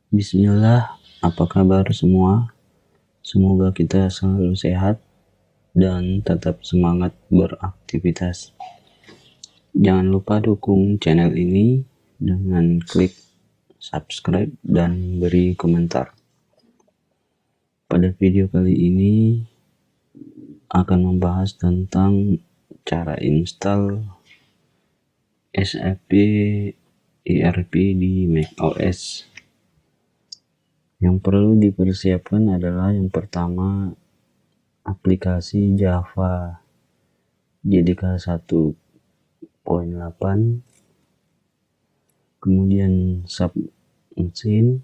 Bismillah, apa kabar semua? Semoga kita selalu sehat dan tetap semangat beraktivitas. Jangan lupa dukung channel ini dengan klik subscribe dan beri komentar. Pada video kali ini akan membahas tentang cara install SAP ERP di macOS. Yang perlu dipersiapkan adalah yang pertama, aplikasi Java JDK 1.8, kemudian submesin,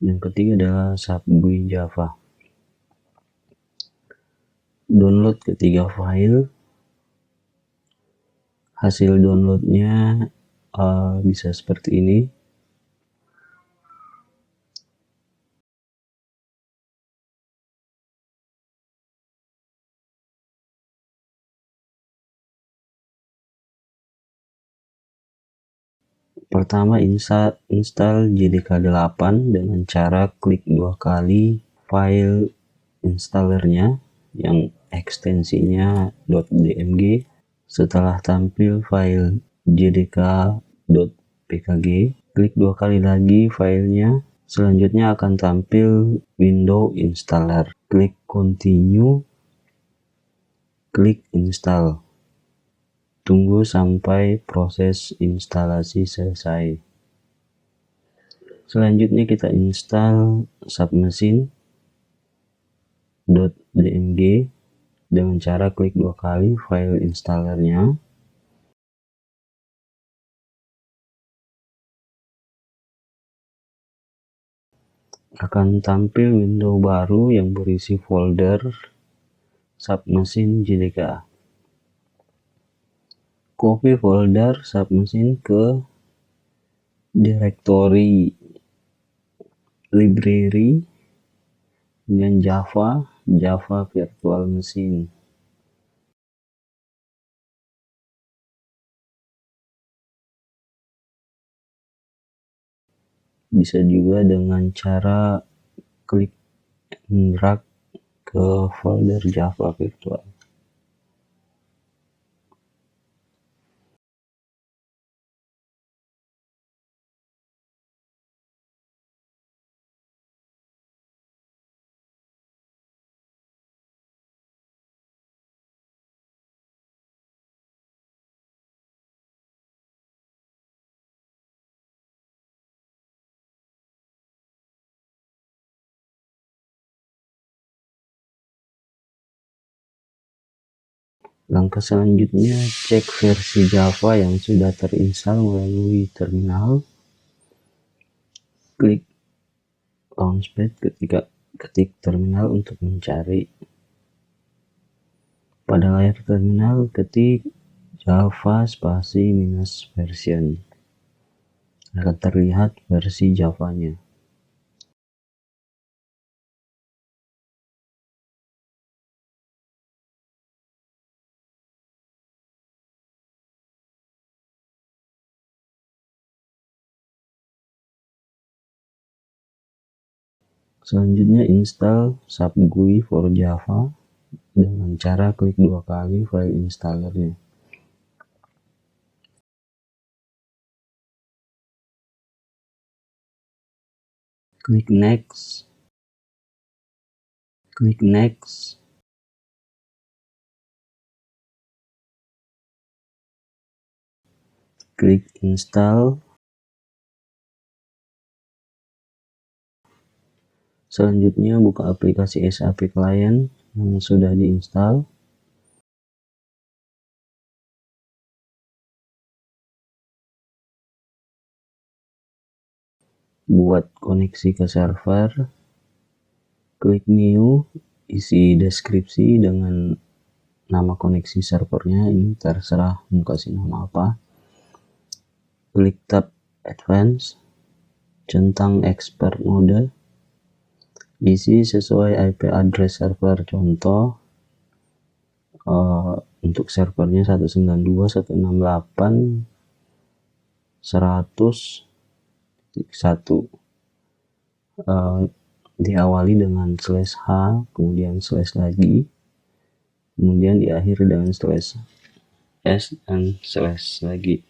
yang ketiga adalah subGUI Java. Download ketiga file, hasil downloadnya bisa seperti ini. Pertama, install JDK 8 dengan cara klik dua kali file installernya yang ekstensinya .dmg. Setelah tampil file jdk.pkg, klik dua kali lagi filenya. Selanjutnya akan tampil window installer. Klik continue, klik install. Tunggu sampai proses instalasi selesai. Selanjutnya kita install submesin.dmg dengan cara klik dua kali file installernya. Akan tampil window baru yang berisi folder submesin JDK. Copy folder submesin ke direktori library dengan Java Virtual Machine. Bisa juga dengan cara klik and drag ke folder Java Virtual. Langkah selanjutnya, cek versi Java yang sudah terinstall melalui terminal. Klik launchpad ketika ketik terminal untuk mencari. Pada layar terminal, ketik Java spasi minus version. Akan terlihat versi Java-nya. Selanjutnya install subGUI for Java dengan cara klik dua kali file installernya. Klik next. Klik next. Klik install. Selanjutnya buka aplikasi SAP Client yang sudah diinstal. Buat koneksi ke server. Klik new, isi deskripsi dengan nama koneksi servernya, ini terserah mau kasih nama apa. Klik tab advance, centang expert mode, isi sesuai IP address server. Contoh untuk servernya 192.168.100.1 satu, diawali dengan slash h, kemudian slash lagi, kemudian diakhiri dengan slash s dan slash lagi.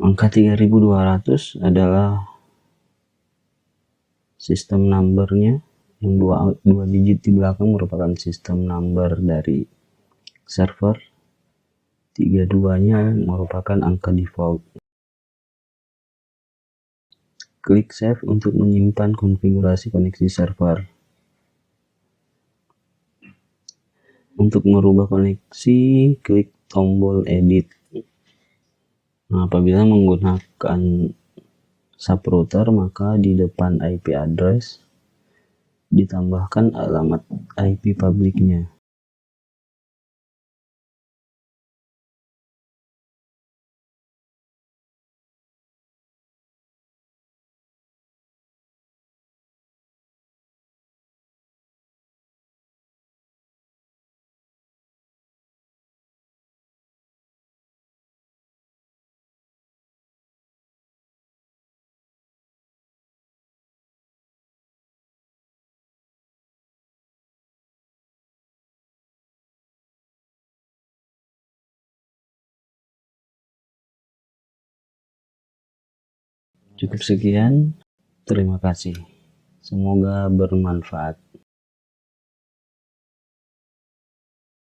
Angka 3200 adalah sistem numbernya, yang dua digit di belakang merupakan sistem number dari server, 32-nya merupakan angka default. Klik save untuk menyimpan konfigurasi koneksi server. Untuk merubah koneksi, klik tombol edit. Nah, apabila menggunakan subrouter, maka di depan IP address ditambahkan alamat IP publiknya. Cukup sekian, terima kasih. Semoga bermanfaat.